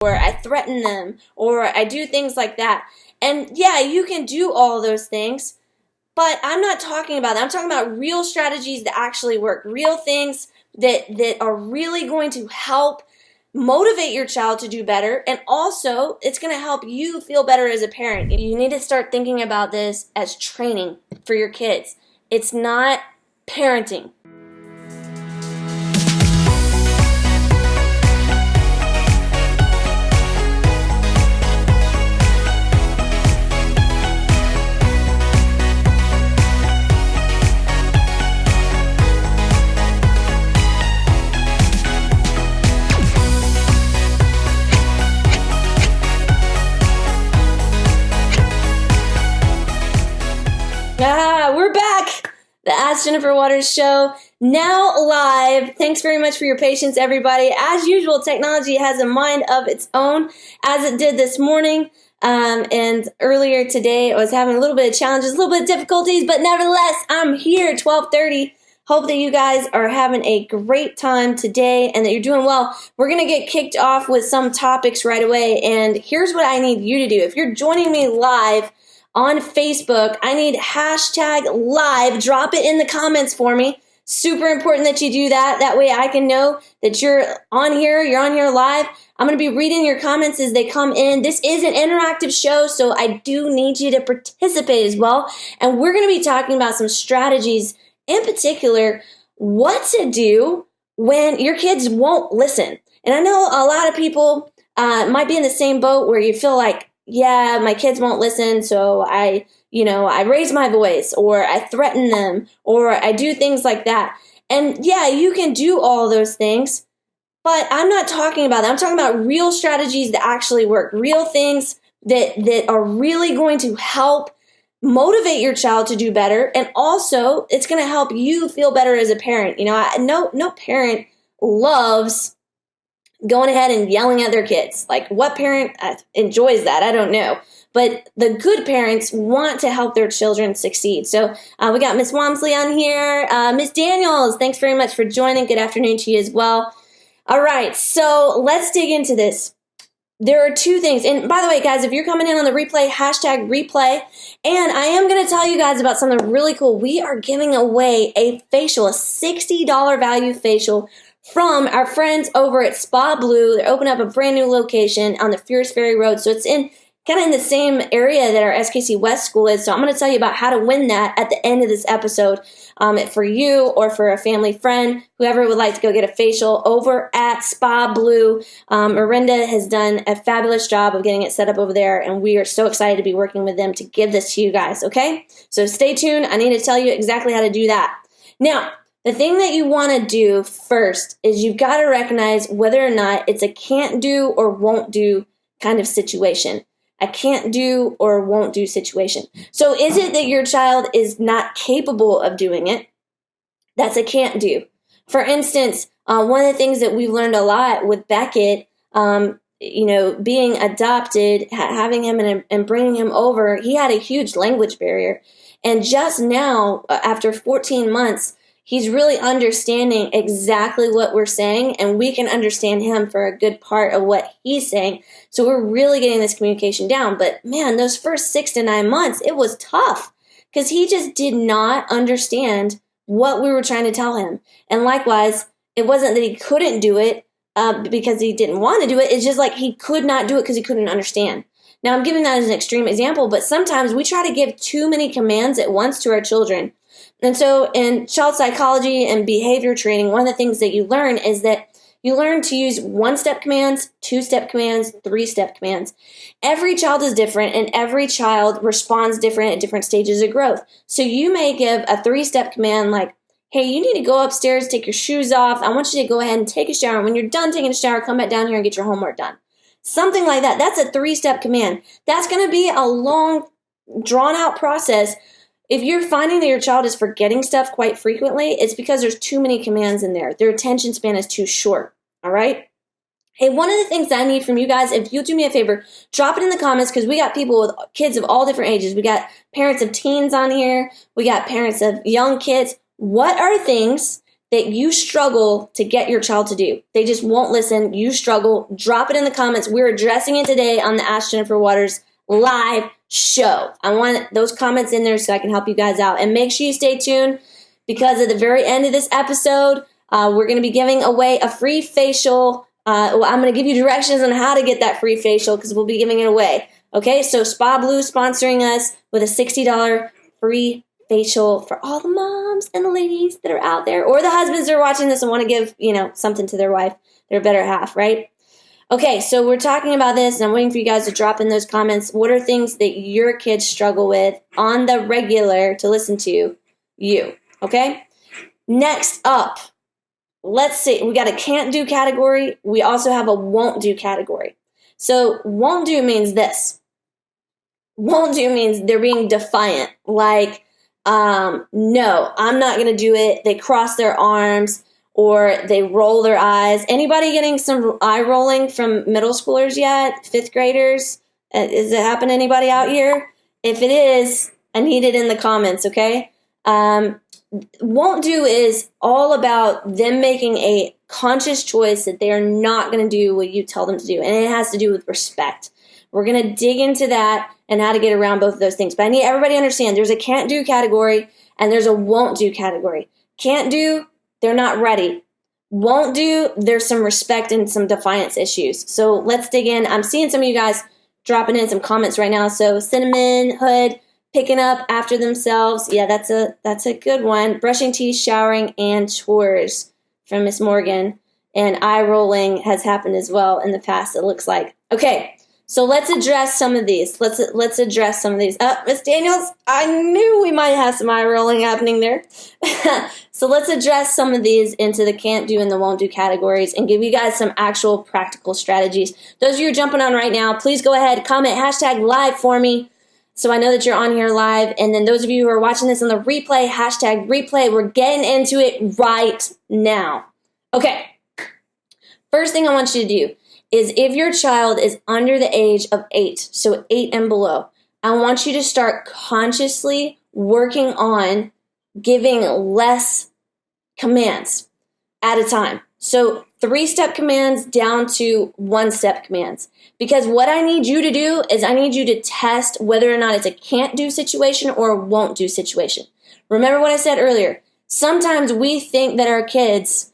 or I threaten them, or I do things like that. And yeah, you can do all those things, but I'm not talking about that. I'm talking about real strategies that actually work, real things that are really going to help motivate your child to do better, and also it's going to help you feel better as a parent. You need to start thinking about this as training for your kids. It's not parenting. We're back. The Ask Jennifer Waters Show, now live. Thanks very much for your patience, everybody. As usual, technology has a mind of its own, as it did this morning. And earlier today, I was having a little bit of challenges, a little bit of difficulties, but nevertheless, I'm here, 12:30. Hope that you guys are having a great time today and that you're doing well. We're going to get kicked off with some topics right away. And here's what I need you to do. If you're joining me live on Facebook, I need #live. Drop it in the comments for me. Super important that you do that. That way I can know that you're on here live. I'm going to be reading your comments as they come in. This is an interactive show, so I do need you to participate as well. And we're going to be talking about some strategies, in particular, what to do when your kids won't listen. And I know a lot of people might be in the same boat where you feel like, yeah, my kids won't listen, so I raise my voice, or I threaten them, or I do things like that. And yeah, you can do all those things, but I'm not talking about that. I'm talking about real strategies that actually work, real things that are really going to help motivate your child to do better, and also it's going to help you feel better as a parent. No parent loves going ahead and yelling at their kids. Like, what parent enjoys that? I don't know. But the good parents want to help their children succeed. So we got Miss Wamsley on here. Miss Daniels, thanks very much for joining. Good afternoon to you as well. All right, so let's dig into this. There are two things. And by the way, guys, if you're coming in on the replay, #replay. And I am going to tell you guys about something really cool. We are giving away a facial, a $60 value facial from our friends over at Spa Blue. They're opening up a brand new location on the Fierce Ferry Road. So it's kind of in the same area that our SKC West school is. So I'm going to tell you about how to win that at the end of this episode for you or for a family friend, whoever would like to go get a facial over at Spa Blue. Miranda has done a fabulous job of getting it set up over there, and we are so excited to be working with them to give this to you guys, okay? So stay tuned. I need to tell you exactly how to do that. Now, the thing that you want to do first is you've got to recognize whether or not it's a can't do or won't do kind of situation. A can't do or won't do situation. So is it that your child is not capable of doing it? That's a can't do. For instance, one of the things that we've learned a lot with Beckett, being adopted, having him and bringing him over, he had a huge language barrier. And just now, after 14 months, he's really understanding exactly what we're saying, and we can understand him for a good part of what he's saying. So we're really getting this communication down. But man, those first 6 to 9 months, it was tough because he just did not understand what we were trying to tell him. And likewise, it wasn't that he couldn't do it because he didn't want to do it. It's just like he could not do it because he couldn't understand. Now, I'm giving that as an extreme example, but sometimes we try to give too many commands at once to our children. And so in child psychology and behavior training, one of the things that you learn is that you learn to use 1-step commands, 2-step commands, 3-step commands. Every child is different, and every child responds different at different stages of growth. So you may give a 3-step command like, hey, you need to go upstairs, take your shoes off. I want you to go ahead and take a shower. When you're done taking a shower, come back down here and get your homework done. Something like that. That's a 3-step command. That's going to be a long, drawn-out process. If you're finding that your child is forgetting stuff quite frequently, it's because there's too many commands in there. Their attention span is too short, all right? Hey, one of the things that I need from you guys, if you'll do me a favor, drop it in the comments because we got people with kids of all different ages. We got parents of teens on here. We got parents of young kids. What are things that you struggle to get your child to do. They just won't listen. You struggle. Drop it in the comments. We're addressing it today on the Ask Jennifer Waters live show. I want those comments in there so I can help you guys out. And make sure you stay tuned, because at the very end of this episode, we're going to be giving away a free facial. I'm going to give you directions on how to get that free facial, because we'll be giving it away. Okay, so Spa Blue sponsoring us with a $60 free facial for all the moms and the ladies that are out there, or the husbands that are watching this and want to give, something to their wife, their better half, right? Okay, so we're talking about this, and I'm waiting for you guys to drop in those comments. What are things that your kids struggle with on the regular to listen to you, okay? Next up, let's see. We got a can't do category. We also have a won't do category. So won't do means this. Won't do means they're being defiant. Like, no, I'm not going to do it. They cross their arms or they roll their eyes. Anybody getting some eye rolling from middle schoolers yet? Fifth graders? Is it happening to anybody out here? If it is, I need it in the comments, okay? Won't do is all about them making a conscious choice that they are not going to do what you tell them to do. And it has to do with respect. We're going to dig into that and how to get around both of those things. But I need everybody to understand there's a can't do category and there's a won't do category. Can't do, they're not ready. Won't do, there's some respect and some defiance issues. So let's dig in. I'm seeing some of you guys dropping in some comments right now. So Cinnamon Hood, picking up after themselves. Yeah, that's a good one. Brushing teeth, showering, and chores from Miss Morgan. And eye rolling has happened as well in the past, it looks like. Okay. So let's address some of these. Let's address some of these. Miss Daniels, I knew we might have some eye rolling happening there. So let's address some of these into the can't do and the won't do categories and give you guys some actual practical strategies. Those of you who are jumping on right now, please go ahead, comment hashtag live for me so I know that you're on here live. And then those of you who are watching this on the replay, hashtag replay. We're getting into it right now. Okay. First thing I want you to do is if your child is under the age of 8, so 8 and below, I want you to start consciously working on giving less commands at a time. So 3-step commands down to 1-step commands. Because what I need you to do is I need you to test whether or not it's a can't do situation or a won't do situation. Remember what I said earlier. Sometimes we think that our kids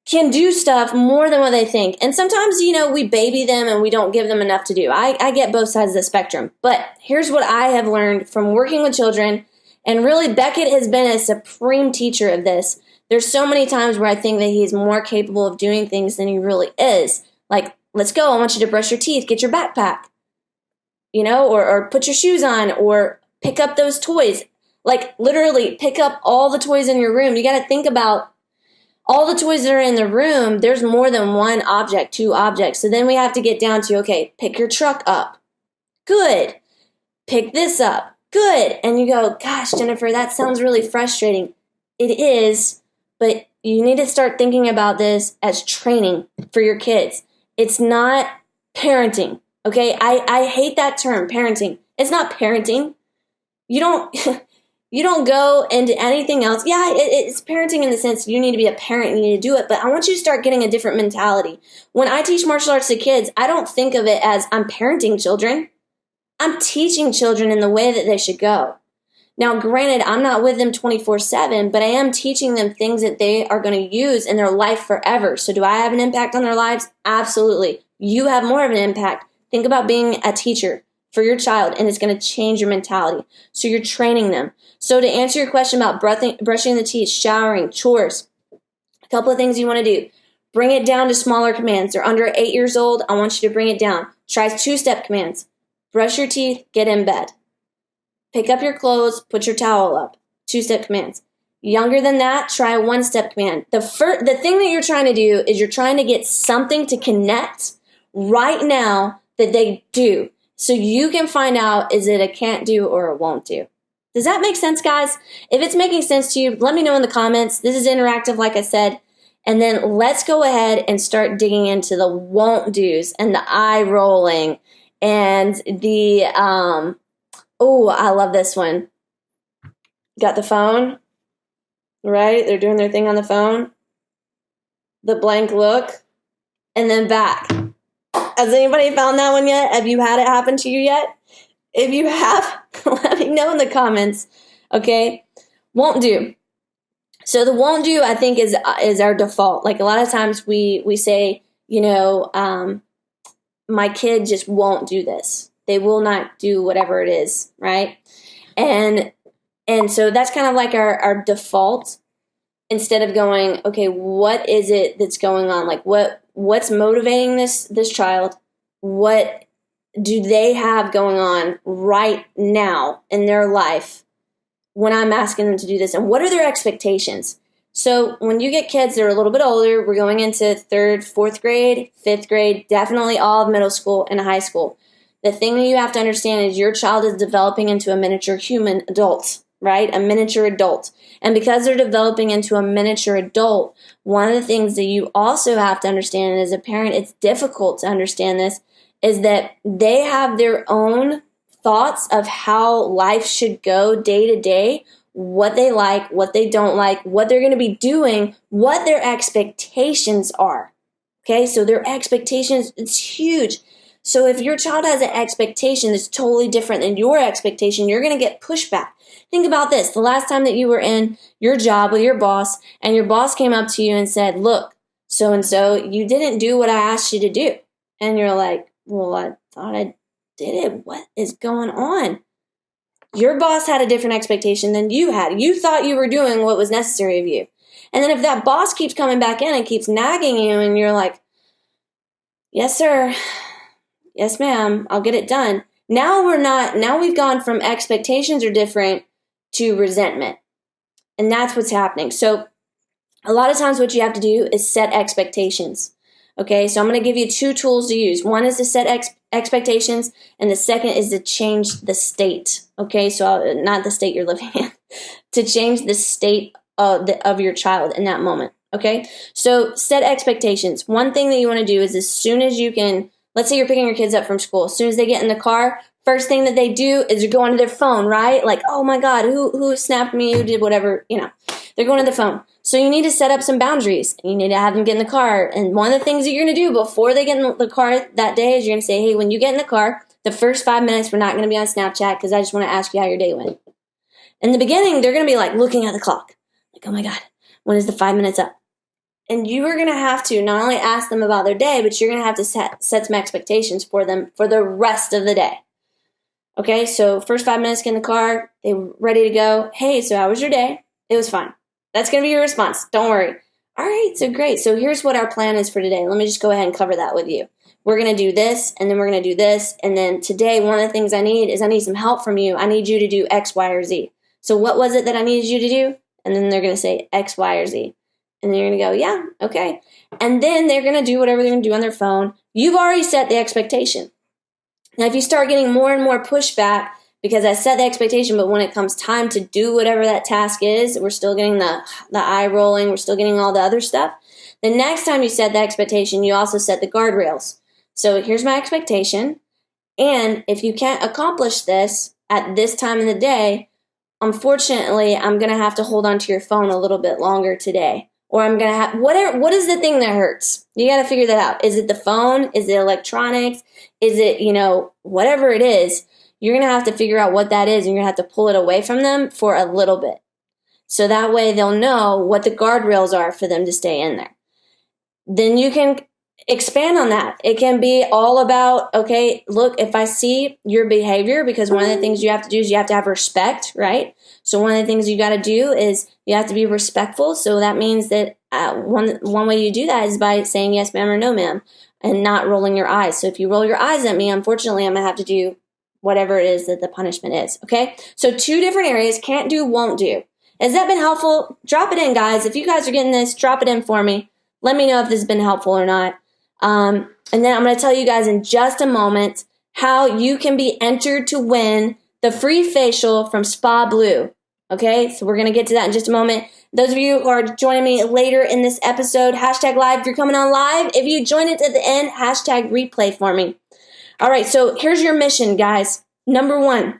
can do stuff more than what they think. And sometimes, we baby them and we don't give them enough to do. I get both sides of the spectrum. But here's what I have learned from working with children. And really, Beckett has been a supreme teacher of this. There's so many times where I think that he's more capable of doing things than he really is. Like, let's go. I want you to brush your teeth. Get your backpack. Or put your shoes on or pick up those toys. Like, literally, pick up all the toys in your room. You got to think about all the toys that are in the room. There's more than one object, 2 objects. So then we have to get down to, okay, pick your truck up. Good. Pick this up. Good. And you go, gosh, Jennifer, that sounds really frustrating. It is, but you need to start thinking about this as training for your kids. It's not parenting, okay? I hate that term, parenting. It's not parenting. You don't go into anything else. Yeah, it's parenting in the sense you need to be a parent, you need to do it, but I want you to start getting a different mentality. When I teach martial arts to kids, I don't think of it as I'm parenting children. I'm teaching children in the way that they should go. Now, granted, I'm not with them 24/7, but I am teaching them things that they are going to use in their life forever. So do I have an impact on their lives? Absolutely. You have more of an impact. Think about being a teacher for your child, and it's going to change your mentality. So you're training them. So to answer your question about brushing the teeth, showering, chores, a couple of things you want to do. Bring it down to smaller commands. They're under 8 years old. I want you to bring it down. Try 2-step commands. Brush your teeth, get in bed. Pick up your clothes, put your towel up. 2-step commands. Younger than that, try a 1-step command. The thing that you're trying to do is you're trying to get something to connect right now that they do. So you can find out, is it a can't do or a won't do? Does that make sense, guys? If it's making sense to you, let me know in the comments. This is interactive, like I said. And then let's go ahead and start digging into the won't do's and the eye rolling and the, I love this one. Got the phone? right? They're doing their thing on the phone, the blank look, and then back. Has anybody found that one yet? Have you had it happen to you yet? If you have, let me know in the comments. Okay? Won't do. So the won't do, I think, is our default. Like a lot of times we say, my kid just won't do this. They will not do whatever it is, right? And so that's kind of like our default, instead of going, okay, what is it that's going on? Like what's motivating this child? What do they have going on right now in their life when I'm asking them to do this? And what are their expectations? So when you get kids that are a little bit older, we're going into 3rd, 4th grade, 5th grade, definitely all of middle school and high school. The thing that you have to understand is your child is developing into a miniature human adult, right? A miniature adult. And because they're developing into a miniature adult, one of the things that you also have to understand, and as a parent, it's difficult to understand this, is that they have their own thoughts of how life should go day to day, what they like, what they don't like, what they're going to be doing, what their expectations are. Okay, so their expectations, it's huge. So if your child has an expectation that's totally different than your expectation, you're going to get pushback. Think about this. The last time that you were in your job with your boss, and your boss came up to you and said, look, so-and-so, you didn't do what I asked you to do. And you're like, well, I thought I did it. What is going on? Your boss had a different expectation than you had. You thought you were doing what was necessary of you. And then if that boss keeps coming back in and keeps nagging you, and you're like, yes, sir. Yes, ma'am. I'll get it done. Now we've gone from expectations are different to resentment. And that's what's happening. So a lot of times what you have to do is set expectations. Okay, so I'm going to give you 2 tools to use. One is to set expectations, and the second is to change the state. Okay, so not the state you're living in, to change the state of your child in that moment. Okay, so set expectations. One thing that you want to do is, as soon as you can, let's say you're picking your kids up from school, as soon as they get in the car, first thing that they do is they're going to their phone, right? Like, oh my God, who snapped me, who did whatever, they're going to the phone. So you need to set up some boundaries. You need to have them get in the car. And one of the things that you're going to do before they get in the car that day is you're going to say, hey, when you get in the car, the first 5 minutes, we're not going to be on Snapchat because I just want to ask you how your day went. In the beginning, they're going to be like looking at the clock. Like, oh my God, when is the 5 minutes up? And you are going to have to not only ask them about their day, but you're going to have to set some expectations for them for the rest of the day. Okay, so first 5 minutes, get in the car, they were ready to go. Hey, so how was your day? It was fine. That's going to be your response. Don't worry. All right, so great. So here's what our plan is for today. Let me just go ahead and cover that with you. We're going to do this, and then we're going to do this. And then today, one of the things I need some help from you. I need you to do X, Y, or Z. So what was it that I needed you to do? And then they're going to say X, Y, or Z. And then you're going to go, yeah, okay. And then they're going to do whatever they're going to do on their phone. You've already set the expectation. Now, if you start getting more and more pushback, because I set the expectation, but when it comes time to do whatever that task is, we're still getting the eye rolling, we're still getting all the other stuff. The next time you set the expectation, you also set the guardrails. So here's my expectation, and if you can't accomplish this at this time in the day, unfortunately, I'm going to have to hold on to your phone a little bit longer today. Or I'm going to have, what is the thing that hurts? You got to figure that out. Is it the phone? Is it electronics? Is it, whatever it is? You're going to have to figure out what that is, and you're going to have to pull it away from them for a little bit. So that way they'll know what the guardrails are for them to stay in there. Then you can expand on that. It can be all about, okay, look, if I see your behavior, because one of the things you have to do is you have to have respect, right? So one of the things you got to do is you have to be respectful. So that means that one way you do that is by saying yes, ma'am, or no, ma'am, and not rolling your eyes. So if you roll your eyes at me, unfortunately, I'm going to have to do whatever it is that the punishment is, okay? So 2 different areas, can't do, won't do. Has that been helpful? Drop it in, guys. If you guys are getting this, drop it in for me. Let me know if this has been helpful or not. And then I'm going to tell you guys in just a moment how you can be entered to win the free facial from Spa Blue. Okay, so we're going to get to that in just a moment. Those of you who are joining me later in this episode, hashtag live if you're coming on live. If you join it at the end, hashtag replay for me. All right, so here's your mission, guys. Number 1,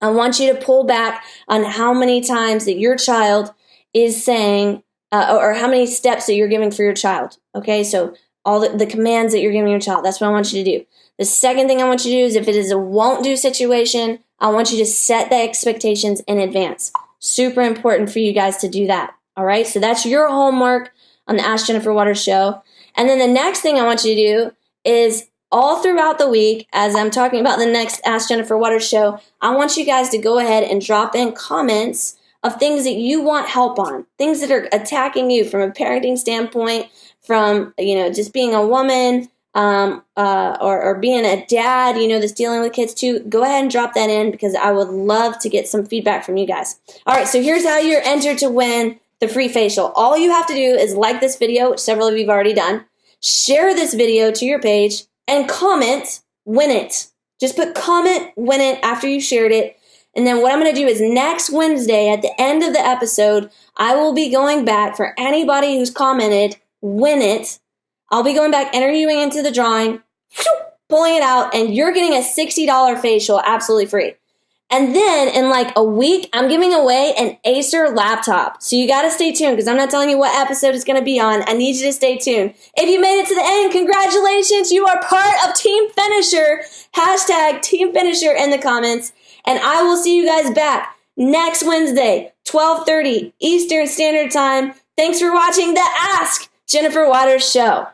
I want you to pull back on how many times that your child is saying, or how many steps that you're giving for your child. Okay, so all the commands that you're giving your child. That's what I want you to do. The second thing I want you to do is if it is a won't do situation, I want you to set the expectations in advance. Super important for you guys to do that. All right, so that's your homework on the Ask Jennifer Waters show. And then the next thing I want you to do is all throughout the week, as I'm talking about the next Ask Jennifer Waters show, I want you guys to go ahead and drop in comments of things that you want help on, things that are attacking you from a parenting standpoint, from, just being a woman, or being a dad, that's dealing with kids too. Go ahead and drop that in because I would love to get some feedback from you guys. All right, so here's how you're entered to win the free facial. All you have to do is like this video, which several of you have already done, share this video to your page, and comment, win it. Just put comment, win it after you shared it. And then what I'm going to do is next Wednesday at the end of the episode, I will be going back for anybody who's commented, win it. I'll be going back, entering you into the drawing, pulling it out, and you're getting a $60 facial absolutely free. And then in like a week, I'm giving away an Acer laptop. So you got to stay tuned because I'm not telling you what episode it's going to be on. I need you to stay tuned. If you made it to the end, congratulations. You are part of Team Finisher. Hashtag Team Finisher in the comments. And I will see you guys back next Wednesday, 12:30 Eastern Standard Time. Thanks for watching the Ask Jennifer Waters show.